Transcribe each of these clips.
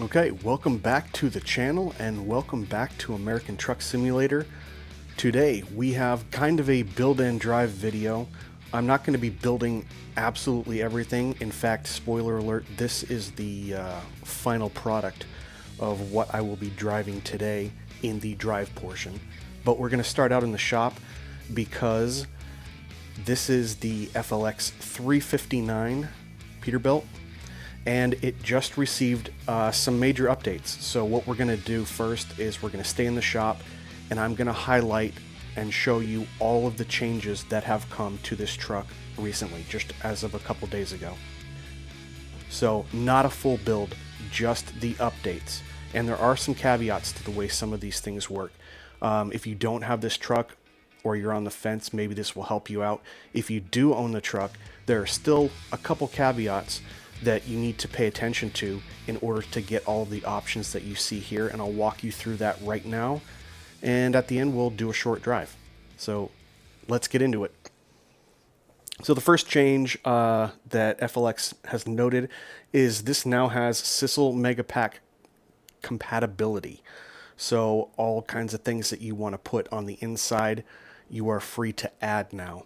Okay, welcome back to the channel and welcome back to American Truck Simulator. Today we have kind of a build and drive video. I'm not going to be building absolutely everything. In fact, spoiler alert, this is the final product of what I will be driving today in the drive portion. But we're going to start out in the shop because this is the FLX 359 Peterbilt. And it just received some major updates. So what we're going to do first is we're going to stay in the shop and I'm going to highlight and show you all of the changes that have come to this truck recently, just as of a couple days ago. So not a full build, just the updates. And there are some caveats to the way some of these things work. If you don't have this truck or you're on the fence, maybe this will help you out. If you do own the truck, there are still a couple caveats that you need to pay attention to in order to get all of the options that you see here, and I'll walk you through that right now, and at the end we'll do a short drive. So let's get into it. So the first change that FLX has noted is this now has Sissel Megapack compatibility. So all kinds of things that you want to put on the inside, you are free to add now.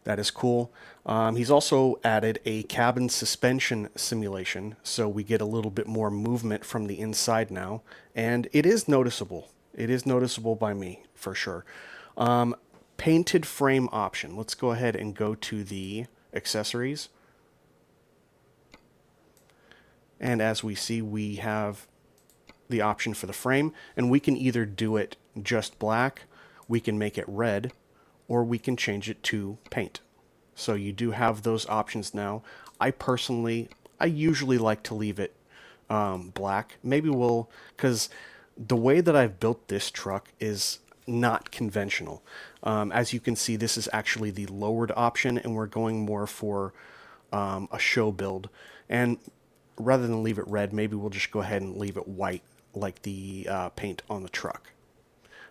That is cool. He's also added a cabin suspension simulation, so we get a little bit more movement from the inside now, and it is noticeable. It is noticeable by me, for sure. Painted frame option. Let's go ahead and go to the accessories. And as we see, we have the option for the frame, and we can either do it just black, we can make it red, or we can change it to paint. So you do have those options now. I usually like to leave it black. Maybe because the way that I've built this truck is not conventional. As you can see, this is actually the lowered option, and we're going more for a show build. And rather than leave it red, maybe we'll just go ahead and leave it white, like the paint on the truck.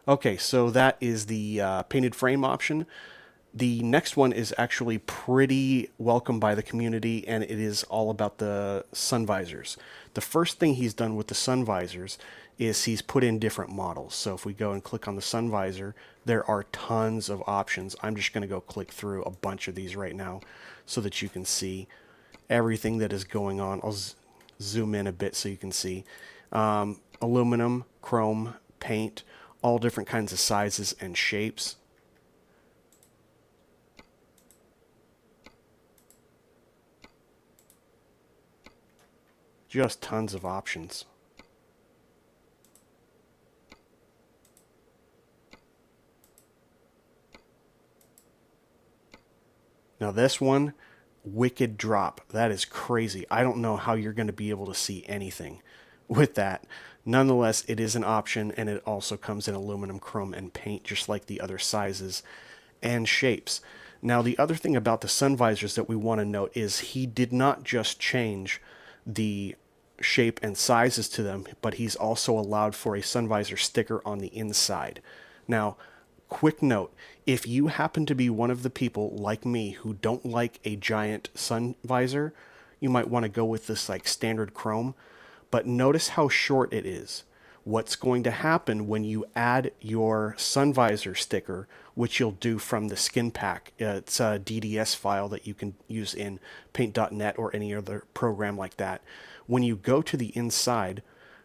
Okay, so that is the painted frame option. The next one is actually pretty welcome by the community, and it is all about the sun visors. The first thing he's done with the sun visors is he's put in different models. So if we go and click on the sun visor, there are tons of options. I'm just going to go click through a bunch of these right now so that you can see everything that is going on. I'll zoom in a bit so you can see. Aluminum, chrome, paint, all different kinds of sizes and shapes. Just tons of options. Now this one, wicked drop. That is crazy. I don't know how you're going to be able to see anything with that. Nonetheless, it is an option, and it also comes in aluminum, chrome, and paint, just like the other sizes and shapes. Now, the other thing about the sun visors that we want to note is he did not just change the shape and sizes to them, but he's also allowed for a sun visor sticker on the inside. Now, quick note, if you happen to be one of the people like me who don't like a giant sun visor, you might want to go with this like standard chrome. But notice how short it is. What's going to happen when you add your sun visor sticker, which you'll do from the skin pack. It's a DDS file that you can use in paint.net or any other program like that. When you go to the inside,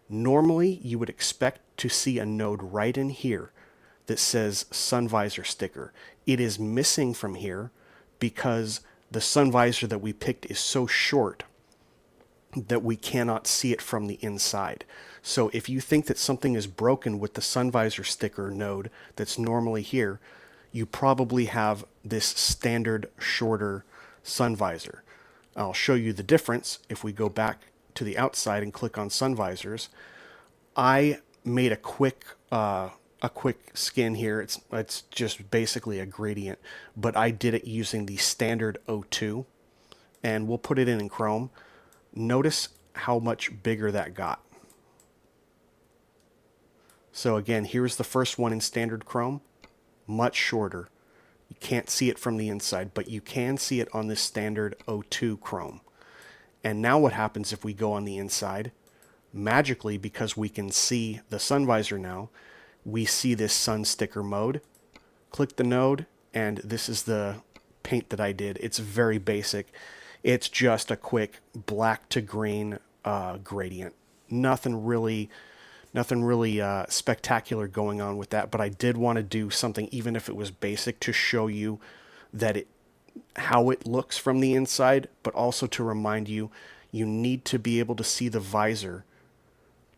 normally you would expect to see a node right in here that says sun visor sticker. It is missing from here because the sun visor that we picked is so short that we cannot see it from the inside. So if you think that something is broken with the sun visor sticker node that's normally here, you probably have this standard shorter sun visor. I'll show you the difference if we go back to the outside and click on sun visors. I made a quick skin here. It's just basically a gradient, but I did it using the standard 02, and we'll put it in chrome. Notice how much bigger that got. So again, here's the first one in standard chrome, much shorter. You can't see it from the inside, but you can see it on this standard 02 chrome. And now what happens if we go on the inside? magically, because we can see the sun visor now, we see this sun sticker mode. Click the node, and this is the paint that I did. It's very basic. It's just a quick black to green gradient. Nothing really spectacular going on with that, but I did want to do something, even if it was basic, to show you that how it looks from the inside, but also to remind you, you need to be able to see the visor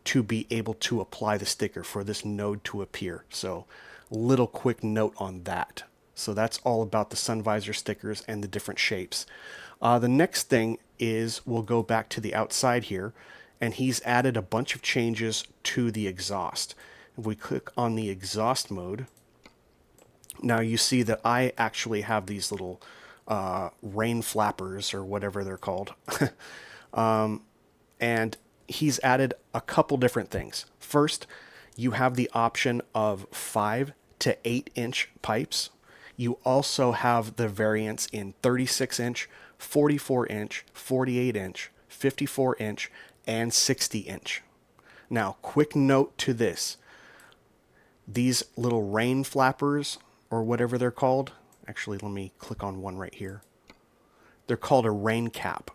to be able to apply the sticker for this node to appear. So little quick note on that. So that's all about the sun visor stickers and the different shapes. The next thing is we'll go back to the outside here, and he's added a bunch of changes to the exhaust. If we click on the exhaust mode, now you see that I actually have these little rain flappers, or whatever they're called. And he's added a couple different things. First, you have the option of 5 to 8 inch pipes. You also have the variants in 36 inch, 44 inch, 48 inch, 54 inch, and 60 inch. Now, quick note to this. These little rain flappers, or whatever they're called, actually let me click on one right here. They're called a rain cap.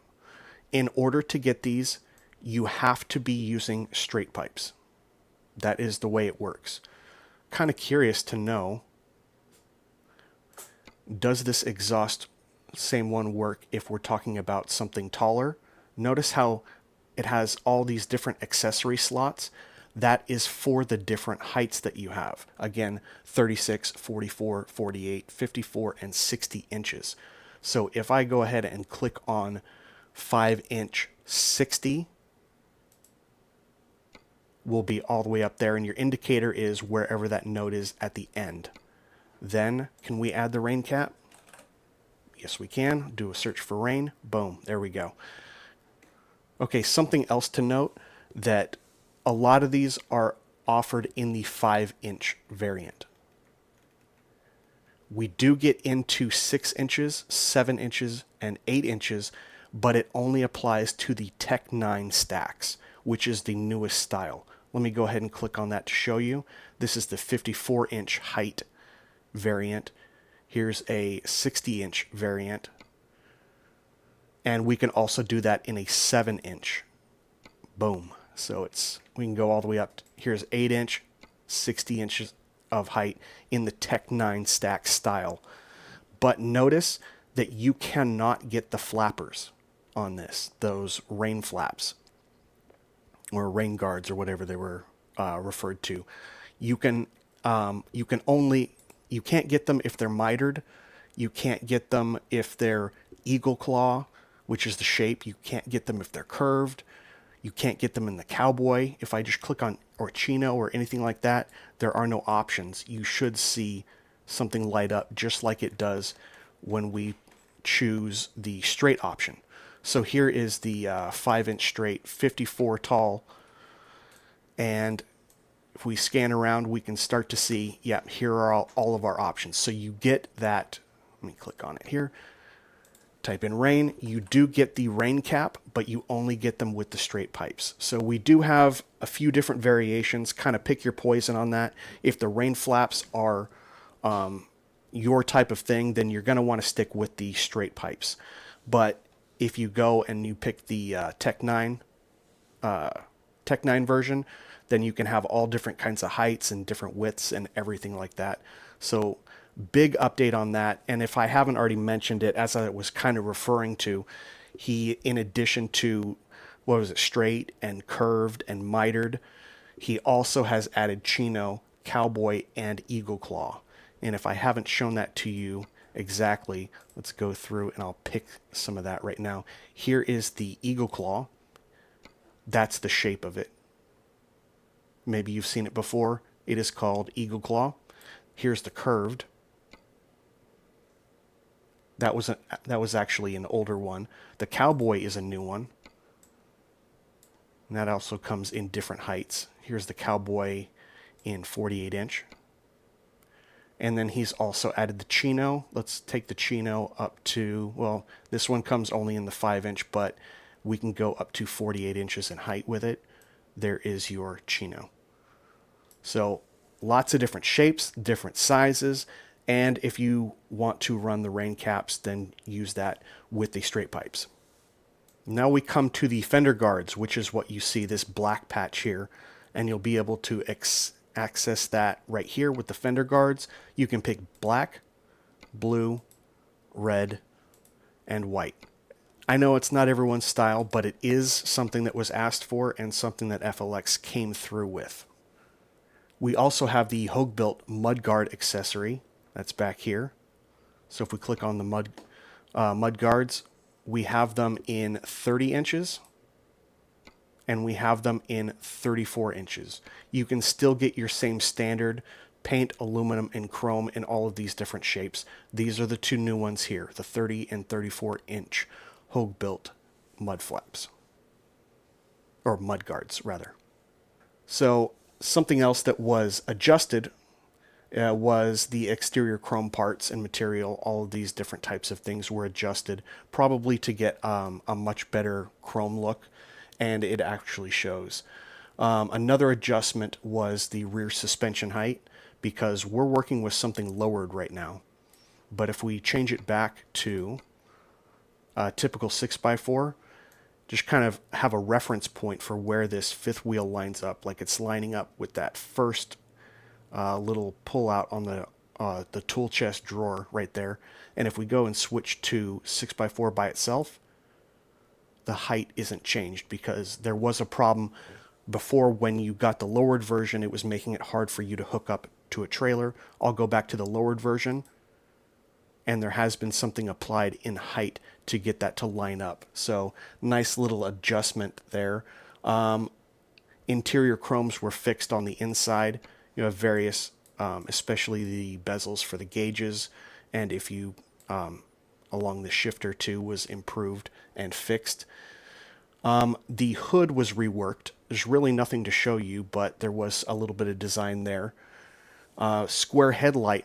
In order to get these, you have to be using straight pipes. That is the way it works. Kind of curious to know, does this exhaust same one work if we're talking about something taller? Notice how it has all these different accessory slots. That is for the different heights that you have. Again, 36, 44, 48, 54, and 60 inches. So if I go ahead and click on 5 inch 60, will be all the way up there, and your indicator is wherever that node is at the end. Then, can we add the rain cap? Yes, we can. Do a search for rain. Boom, there we go. Okay, something else to note, that a lot of these are offered in the 5 inch variant. We do get into 6 inches, 7 inches, and 8 inches, but it only applies to the Tech 9 stacks, which is the newest style. Let me go ahead and click on that to show you. This is the 54 inch height variant. Here's a 60 inch variant. And we can also do that in a 7 inch. Boom. So we can go all the way up. Here's 8 inch, 60 inches of height in the Tech 9 stack style. But notice that you cannot get the flappers on this, those rain flaps, or rain guards, or whatever they were referred to. You can't get them if they're mitered. You can't get them if they're eagle claw, which is the shape. You can't get them if they're curved. You can't get them in the cowboy. If I just click on or chino or anything like that, there are no options. You should see something light up just like it does when we choose the straight option. So here is the 5 inch straight, 54 tall. And if we scan around, we can start to see, yeah, here are all of our options. So you get that, let me click on it here. Type in rain, you do get the rain cap, but you only get them with the straight pipes. So we do have a few different variations. Kind of pick your poison on that. If the rain flaps are your type of thing, then you're going to want to stick with the straight pipes. But if you go and you pick the Tech 9 version, then you can have all different kinds of heights and different widths and everything like that. So big update on that. And if I haven't already mentioned it, as I was kind of referring to, he, in addition to, what was it, straight and curved and mitered, he also has added chino, cowboy, and eagle claw. And if I haven't shown that to you exactly, let's go through and I'll pick some of that right now. Here is the eagle claw. That's the shape of it. Maybe you've seen it before. It is called eagle claw. Here's the curved. That was actually an older one. The cowboy is a new one. And that also comes in different heights. Here's the cowboy in 48 inch. And then he's also added the chino. Let's take the chino up to, well, this one comes only in the 5 inch, but we can go up to 48 inches in height with it. there is your chino. So lots of different shapes, different sizes, and if you want to run the rain caps, then use that with the straight pipes. Now we come to the fender guards, which is what you see, this black patch here, and you'll be able to access that right here with the fender guards. You can pick black, blue, red, and white. I know it's not everyone's style, but it is something that was asked for and something that FLX came through with. We also have the Hoagbuilt mudguard accessory. That's back here. So if we click on the mud guards, we have them in 30 inches and we have them in 34 inches. You can still get your same standard paint, aluminum, and chrome in all of these different shapes. These are the two new ones here, the 30 and 34 inch Hoagbuilt mud flaps, or mud guards rather. So something else that was adjusted was the exterior chrome parts and material. All of these different types of things were adjusted, probably to get a much better chrome look, and it actually shows. Another adjustment was the rear suspension height, because we're working with something lowered right now. But if we change it back to typical 6x4, just kind of have a reference point for where this fifth wheel lines up, like it's lining up with that first little pull out on the tool chest drawer right there. And if we go and switch to 6x4 by itself, the height isn't changed, because there was a problem before when you got the lowered version. It was making it hard for you to hook up to a trailer. I'll go back to the lowered version, and there has been something applied in height to get that to line up. So nice little adjustment there. Interior chromes were fixed on the inside. You have various, especially the bezels for the gauges, and if you along the shifter too was improved and fixed. The hood was reworked. There's really nothing to show you, but there was a little bit of design there. Square headlight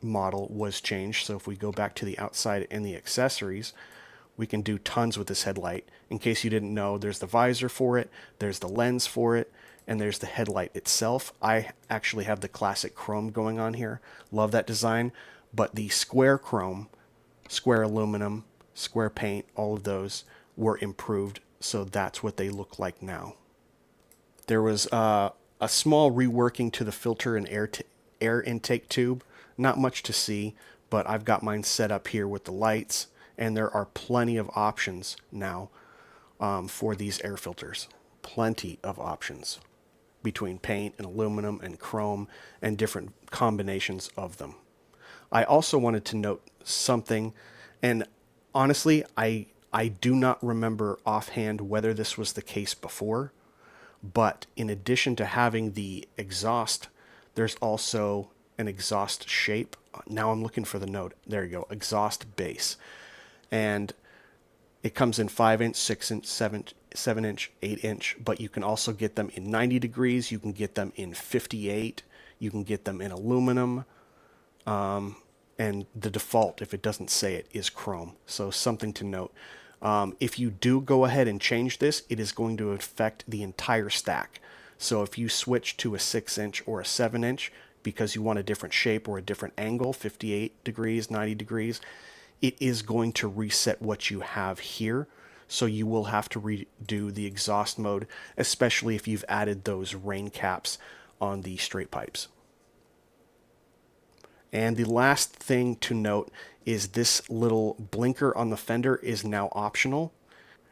model was changed, so if we go back to the outside and the accessories, we can do tons with this headlight. In case you didn't know, there's the visor for it, there's the lens for it, and there's the headlight itself. I actually have the classic chrome going on here. Love that design, but the square chrome, square aluminum, square paint, all of those were improved, so that's what they look like now. There was a small reworking to the filter and air intake tube. Not much to see, but I've got mine set up here with the lights, and there are plenty of options now for these air filters. Plenty of options between paint and aluminum and chrome and different combinations of them. I also wanted to note something, and honestly, I do not remember offhand whether this was the case before, but in addition to having the exhaust, there's also an exhaust shape. Now I'm looking for the note. There you go, exhaust base. And it comes in 5-inch, 6-inch, 7-inch, 8-inch, but you can also get them in 90 degrees. You can get them in 58. You can get them in aluminum. And the default, if it doesn't say it, is chrome. So something to note. If you do go ahead and change this, it is going to affect the entire stack. So if you switch to a 6-inch or a 7-inch because you want a different shape or a different angle, 58 degrees, 90 degrees, it is going to reset what you have here. So you will have to redo the exhaust mode, especially if you've added those rain caps on the straight pipes. And the last thing to note is this little blinker on the fender is now optional.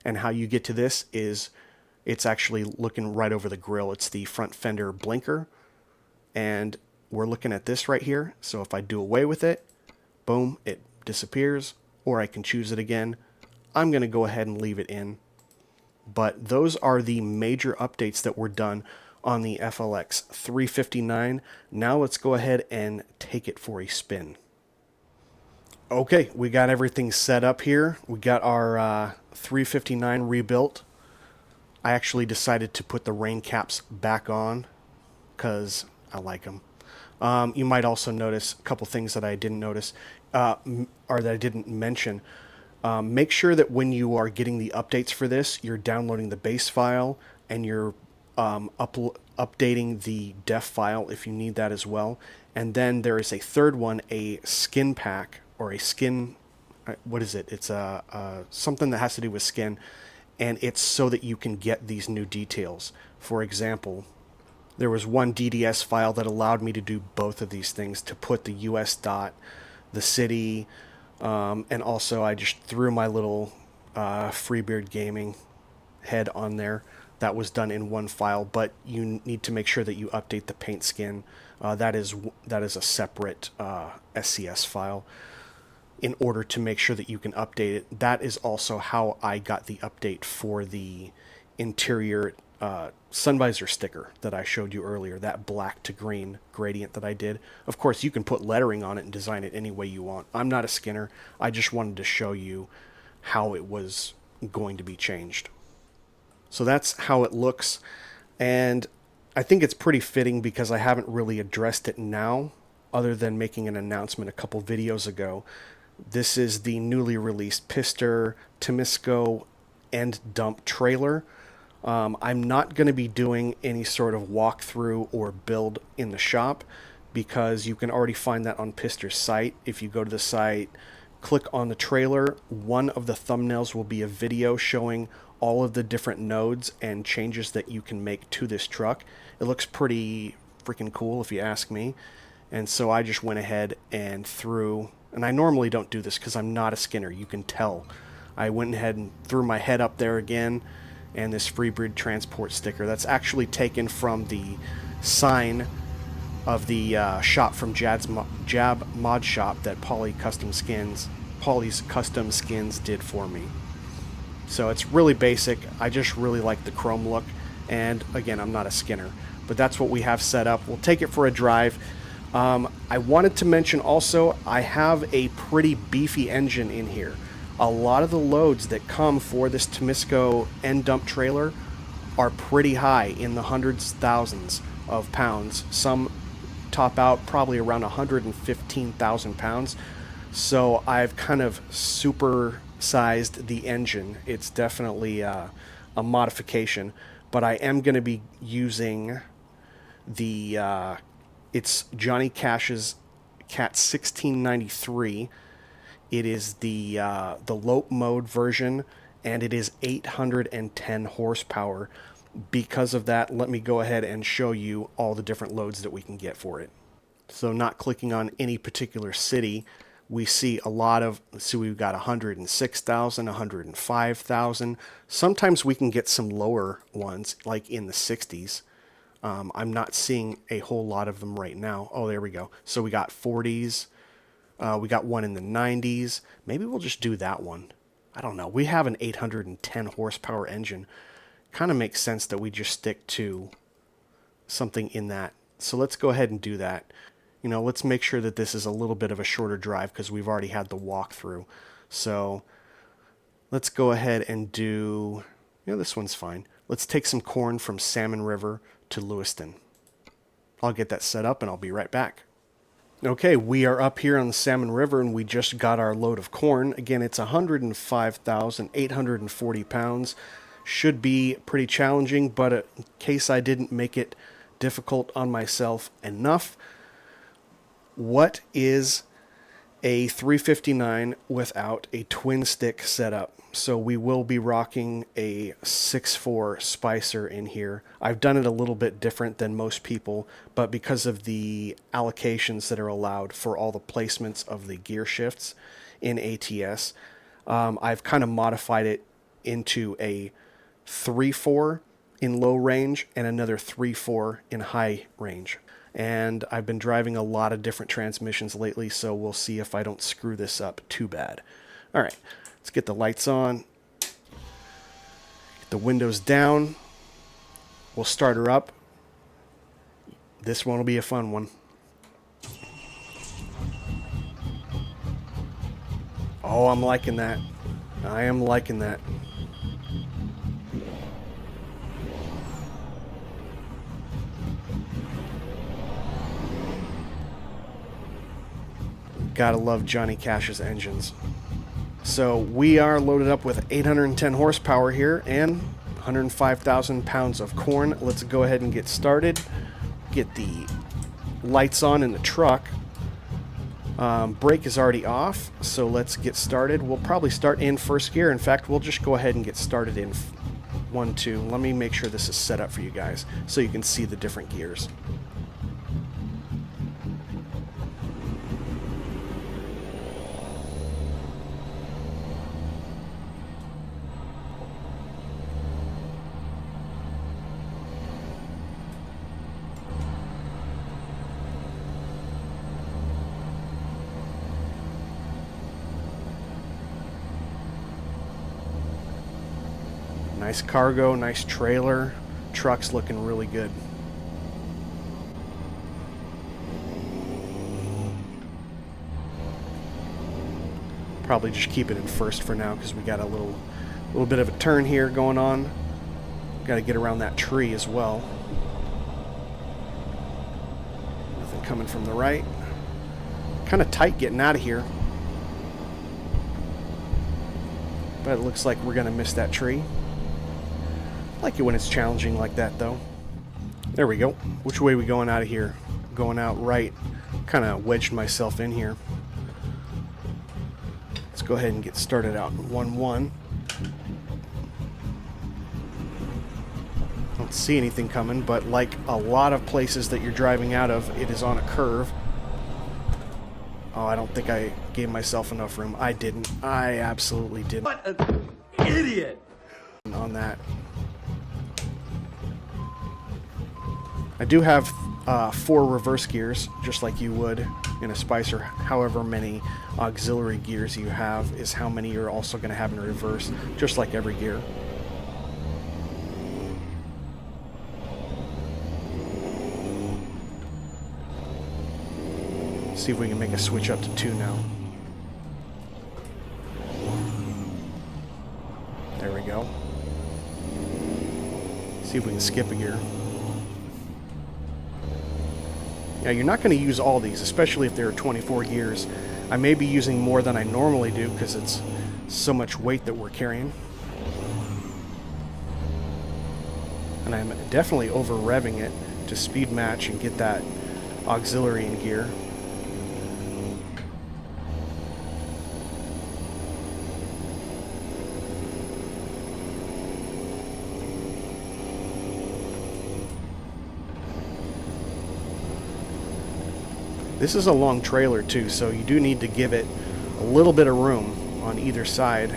And how you get to this is it's actually looking right over the grill. It's the front fender blinker. And we're looking at this right here. So if I do away with it, boom, it disappears, or I can choose it again. I'm going to go ahead and leave it in. But those are the major updates that were done on the FLX 359. Now let's go ahead and take it for a spin. Okay, we got everything set up here. We got our 359 rebuilt. I actually decided to put the rain caps back on because I like them. You might also notice a couple things that I didn't notice, or that I didn't mention. Make sure that when you are getting the updates for this, you're downloading the base file and you're updating the def file if you need that as well. And then there is a third one, a skin pack, or a skin, what is it? It's something that has to do with skin, and it's so that you can get these new details. For example, there was one DDS file that allowed me to do both of these things, to put the US dot, the city, and also I just threw my little HatreyuGaming head on there. That was done in one file, but you need to make sure that you update the paint skin. That is a separate SCS file in order to make sure that you can update it. That is also how I got the update for the interior sun visor sticker that I showed you earlier, that black to green gradient that I did. Of course, you can put lettering on it and design it any way you want. I'm not a skinner. I just wanted to show you how it was going to be changed. So that's how it looks, and I think it's pretty fitting because I haven't really addressed it now, other than making an announcement a couple videos ago. This is the newly released Pizzster Temisko end dump trailer. I'm not going to be doing any sort of walkthrough or build in the shop because you can already find that on Pizzster's site. If you go to the site, click on the trailer, one of the thumbnails will be a video showing all of the different nodes and changes that you can make to this truck. It looks pretty freaking cool if you ask me. And so I just went ahead and threw, and I normally don't do this because I'm not a skinner, you can tell. I went ahead and threw my head up there again, and this Freebird transport sticker. That's actually taken from the sign of the shop from Jab Mod Shop that Pauly's Custom Skins did for me. So it's really basic. I just really like the chrome look, and again, I'm not a skinner, but that's what we have set up. We'll take it for a drive. I wanted to mention also, I have a pretty beefy engine in here. A lot of the loads that come for this Temisko end dump trailer are pretty high, in the hundreds, thousands of pounds. Some top out probably around 115,000 pounds. So I've kind of super-sized the engine. It's definitely a modification, but I am going to be using the it's Johnny Cash's Cat 1693. It is the Lope mode version, and it is 810 horsepower. Because of that, let me go ahead and show you all the different loads that we can get for it. So not clicking on any particular city, we see a lot of, so we've got 106,000, 105,000. Sometimes we can get some lower ones, like in the 60s. I'm not seeing a whole lot of them right now. Oh, there we go. So we got 40s. We got one in the 90s. Maybe we'll just do that one. I don't know. We have an 810 horsepower engine. Kind of makes sense that we just stick to something in that. So let's go ahead and do that. You know, let's make sure that this is a little bit of a shorter drive because we've already had the walkthrough. So let's go ahead and do, you know, this one's fine. Let's take some corn from Salmon River to Lewiston. I'll get that set up and I'll be right back. Okay, we are up here on the Salmon River and we just got our load of corn. Again, it's 105,840 pounds. Should be pretty challenging, but in case I didn't make it difficult on myself enough, what is a 359 without a twin stick setup? So we will be rocking a 6.4 Spicer in here. I've done it a little bit different than most people, but because of the allocations that are allowed for all the placements of the gear shifts in ATS, I've kind of modified it into a 3.4 in low range and another 3.4 in high range. And I've been driving a lot of different transmissions lately, so we'll see if I don't screw this up too bad. All right, let's get the lights on, get the windows down. We'll start her up. This one will be a fun one. Oh, I'm liking that. I am liking that. Gotta love Johnny Cash's engines. So we are loaded up with 810 horsepower here and 105,000 pounds of corn. Let's go ahead and get started. Get the lights on in the truck. Brake is already off, so let's get started. We'll probably start in first gear. In fact, we'll just go ahead and get started in 1, 2. Let me make sure this is set up for you guys so you can see the different gears. Nice cargo, nice trailer. Truck's looking really good. Probably just keep it in first for now because we got a little bit of a turn here going on. Got to get around that tree as well. Nothing coming from the right. Kind of tight getting out of here. But it looks like we're going to miss that tree. I like it when it's challenging like that, though. There we go. Which way are we going out of here? Going out right. Kind of wedged myself in here. Let's go ahead and get started out in 1-1. Don't see anything coming, but like a lot of places that you're driving out of, it is on a curve. Oh, I don't think I gave myself enough room. I didn't. I absolutely didn't. What an idiot! On that. I do have 4 reverse gears, just like you would in a Spicer. However many auxiliary gears you have is how many you're also going to have in reverse, just like every gear. See if we can make a switch up to 2 now. There we go. See if we can skip a gear. Yeah, you're not going to use all these, especially if there are 24 gears. I may be using more than I normally do because it's so much weight that we're carrying. And I'm definitely over revving it to speed match and get that auxiliary in gear. This is a long trailer too, so you do need to give it a little bit of room on either side.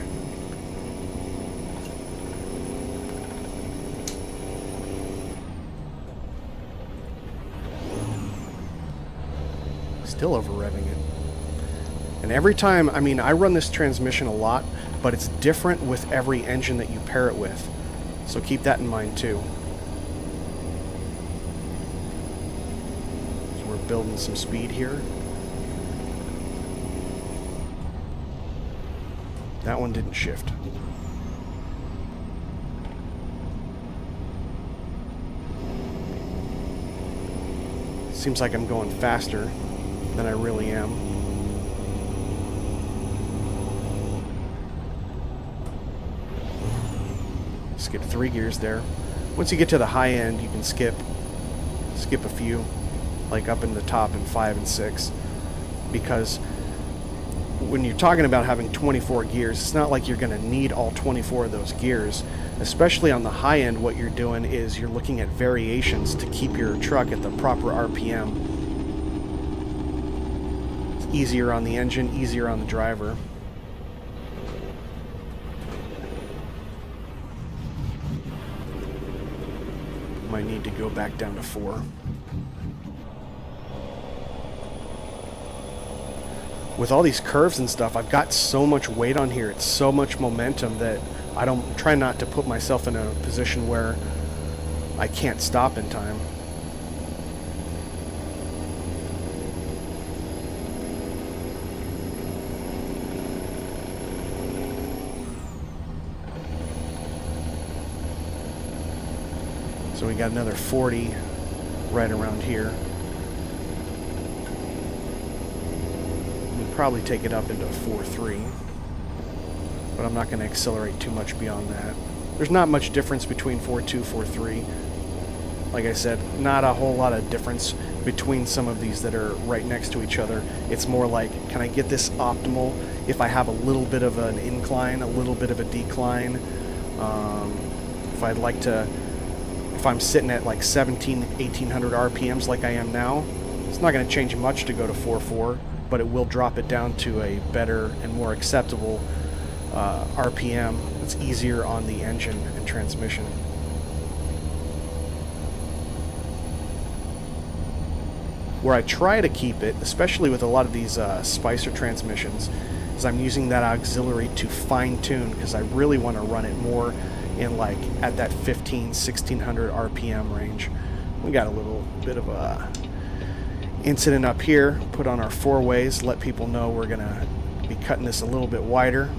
Still over revving it. And every time, I mean, I run this transmission a lot, but it's different with every engine that you pair it with. So keep that in mind too. Building some speed here. That one didn't shift. Seems like I'm going faster than I really am. Skip 3 gears there. Once you get to the high end, you can skip a few. Like up in the top in 5 and 6, because when you're talking about having 24 gears, it's not like you're going to need all 24 of those gears. Especially on the high end, what you're doing is you're looking at variations to keep your truck at the proper RPM. It's easier on the engine, easier on the driver. Might need to go back down to 4. With all these curves and stuff, I've got so much weight on here, it's so much momentum that I don't try not to put myself in a position where I can't stop in time. So we got another 40 right around here. Probably take it up into 4.3, but I'm not going to accelerate too much beyond that. There's not much difference between 4.2, 4.3. Like I said, not a whole lot of difference between some of these that are right next to each other. It's more like, can I get this optimal if I have a little bit of an incline, a little bit of a decline? If I'd like to, if I'm sitting at like 1800 RPMs like I am now, it's not going to change much to go to 4.4, but it will drop it down to a better and more acceptable RPM. It's easier on the engine and transmission. Where I try to keep it, especially with a lot of these Spicer transmissions, is I'm using that auxiliary to fine-tune, because I really want to run it more in like at that 1600 RPM range. We got a little bit of a incident up here. Put on our 4-ways, let people know we're gonna be cutting this a little bit wider.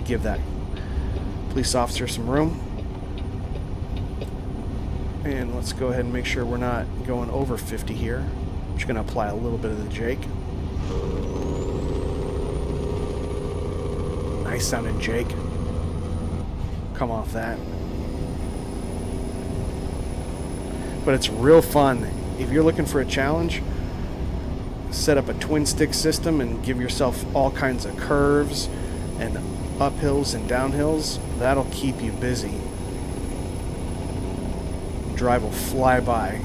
Give that police officer some room. And let's go ahead and make sure we're not going over 50 here. I'm just going to apply a little bit of the Jake. Nice sounding Jake. Come off that. But it's real fun. If you're looking for a challenge, set up a twin stick system and give yourself all kinds of curves and uphills and downhills. That'll keep you busy. Drive will fly by.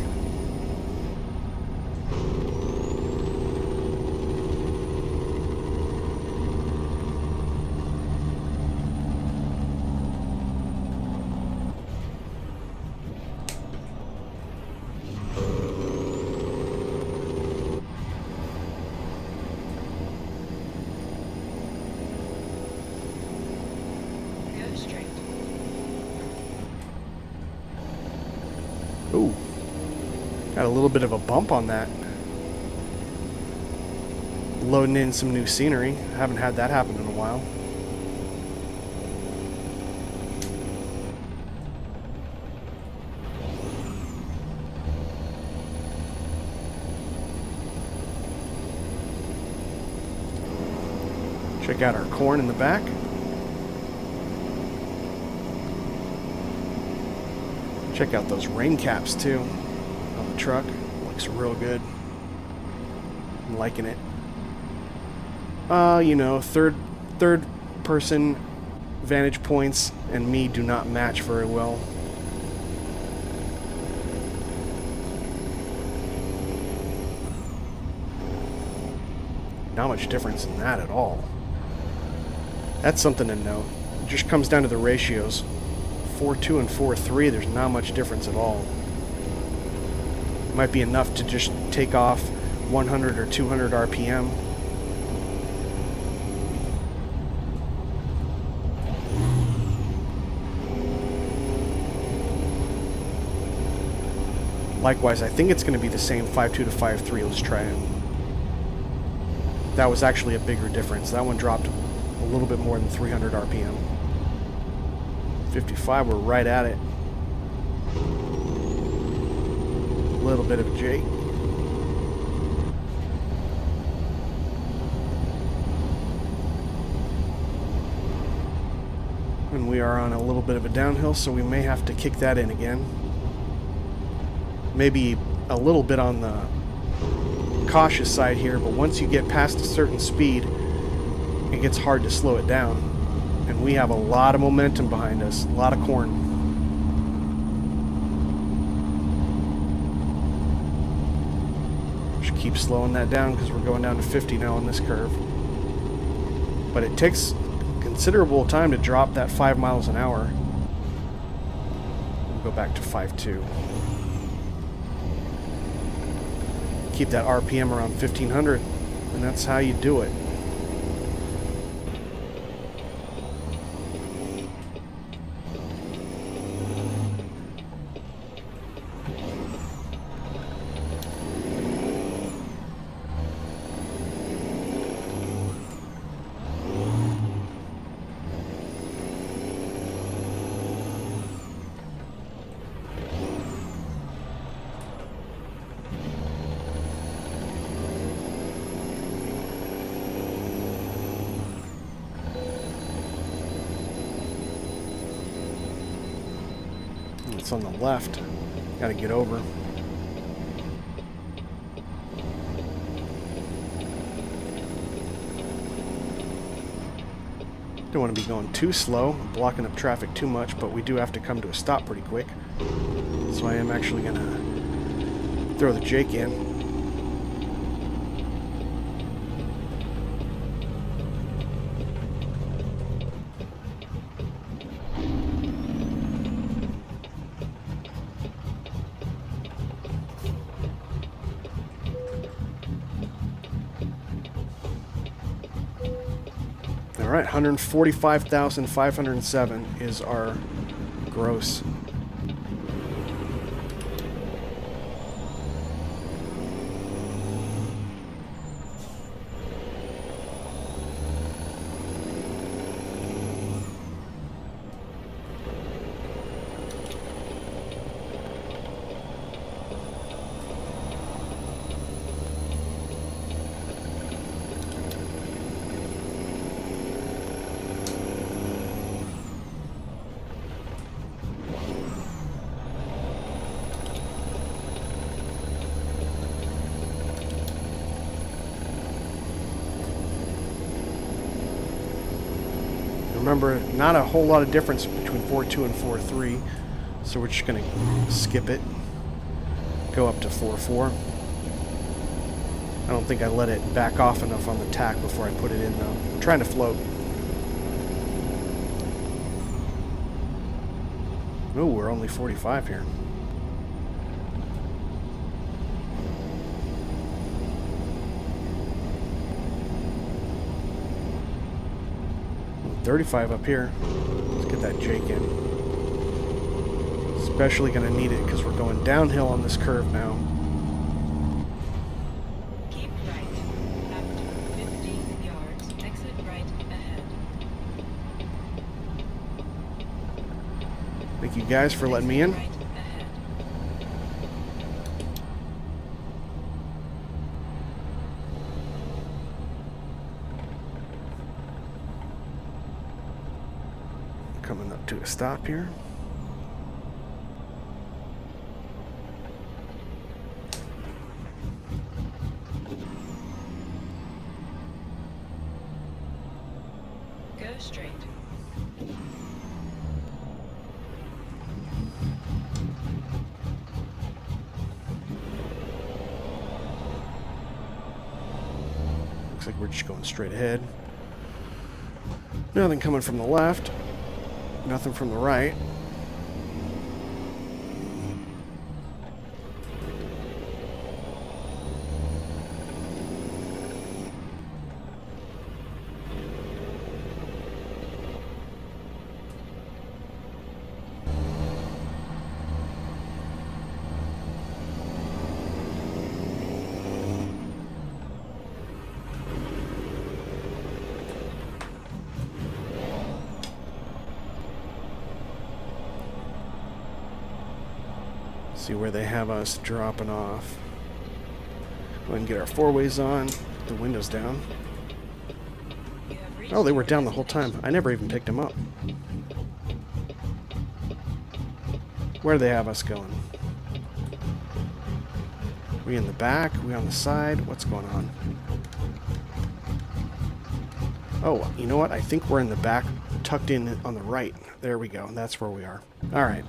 Ooh, got a little bit of a bump on that. Loading in some new scenery. Haven't had that happen in a while. Check out our corn in the back. Check out those rain caps too on the truck. Looks real good. I'm liking it. You know, third person vantage points and me do not match very well. Not much difference in that at all. That's something to note. It just comes down to the ratios. 4.2 and 4.3, there's not much difference at all. Might be enough to just take off 100 or 200 RPM. Likewise, I think it's going to be the same 5.2 to 5.3. Let's try it. That was actually a bigger difference. That one dropped a little bit more than 300 RPM. 55, we're right at it. A little bit of a Jake. And we are on a little bit of a downhill, so we may have to kick that in again. Maybe a little bit on the cautious side here, but once you get past a certain speed, it gets hard to slow it down. And we have a lot of momentum behind us, a lot of corn. Just keep slowing that down because we're going down to 50 now on this curve. But it takes considerable time to drop that 5 miles an hour. We'll go back to 5.2. Keep that RPM around 1500, and that's how you do it. It's on the left. Gotta get over. Don't want to be going too slow, blocking up traffic too much, but we do have to come to a stop pretty quick. So I am actually going to throw the Jake in. All right, 145,507 is our gross. Remember, not a whole lot of difference between 4.2 and 4.3, so we're just going to skip it. Go up to 4.4. I don't think I let it back off enough on the tack before I put it in, though. I'm trying to float. Oh, we're only 45 here. $35 up here. Let's get that Jake in. Especially going to need it because we're going downhill on this curve now. Keep right. After 50 yards, exit right ahead. Thank you guys for letting me in. Right ahead. Coming up to a stop here. Go straight. Looks like we're just going straight ahead. Nothing coming from the left. Nothing from the right. See where they have us dropping off. Go ahead and get our four-ways on. Put the windows down. Oh, they were down the whole time. I never even picked them up. Where do they have us going? We in the back? We on the side? What's going on? Oh, you know what? I think we're in the back, tucked in on the right. There we go. That's where we are. All right.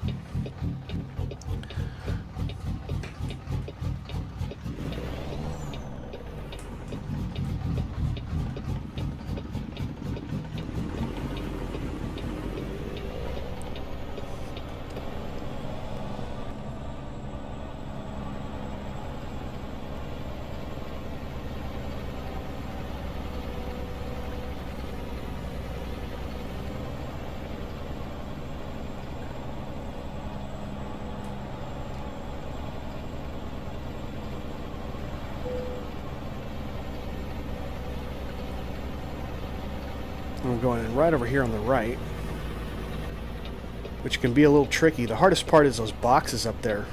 I'm going in right over here on the right, which can be a little tricky. The hardest part is those boxes up there,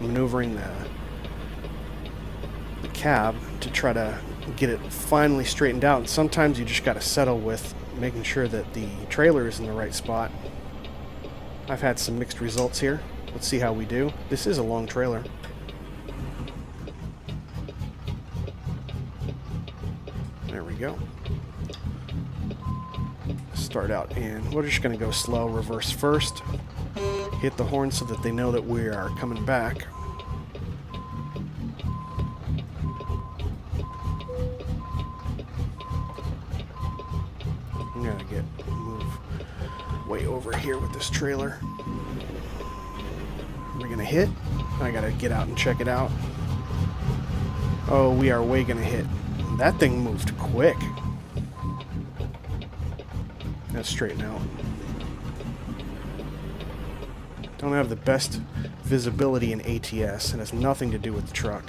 maneuvering the cab to try to get it finally straightened out. And sometimes you just got to settle with making sure that the trailer is in the right spot. I've had some mixed results here. Let's see how we do. This is a long trailer. There we go. Start out in, we're just going to go slow, reverse first. Hit the horn so that they know that we are coming back. I'm going to move way over here with this trailer. We're going to hit. I got to get out and check it out. Oh, we are way going to hit. That thing moved quick. Let's straighten out. Don't have the best visibility in ATS, and has nothing to do with the truck.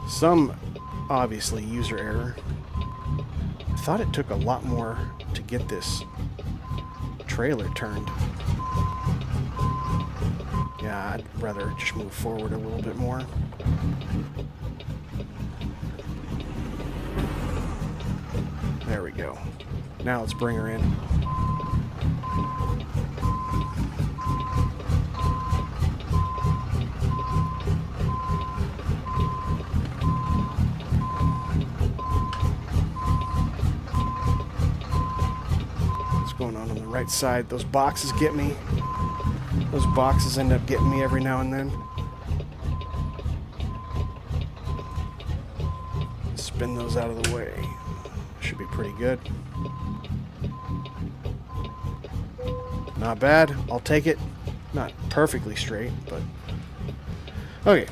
Some, obviously, user error. I thought it took a lot more to get this trailer turned. Yeah, I'd rather just move forward a little bit more. There we go. Now let's bring her in. What's going on the right side? Those boxes get me. Those boxes end up getting me every now and then. Spin those out of the way. Should be pretty good. Not bad. I'll take it. Not perfectly straight, but... Okay.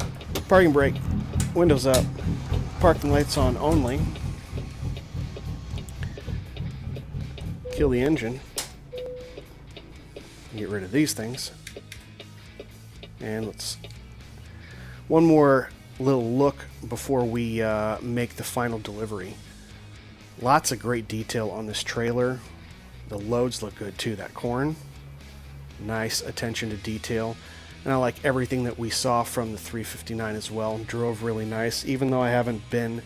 Parking brake. Windows up. Parking lights on only. Kill the engine. Get rid of these things. And let's... One more little look before we make the final delivery. Lots of great detail on this trailer. The loads look good too. That corn, nice attention to detail. And I like everything that we saw from the 359 as well. Drove really nice, even though I haven't been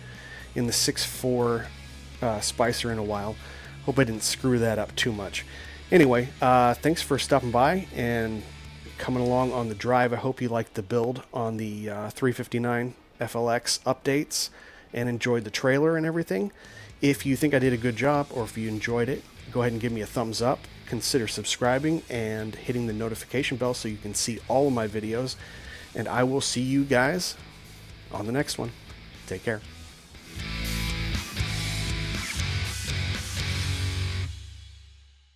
in the 6.4 Spicer in a while. Hope I didn't screw that up too much. Anyway, thanks for stopping by and coming along on the drive. I hope you liked the build on the 359 FLX updates and enjoyed the trailer and everything. If you think I did a good job, or if you enjoyed it, go ahead and give me a thumbs up. Consider subscribing and hitting the notification bell so you can see all of my videos. And I will see you guys on the next one. Take care.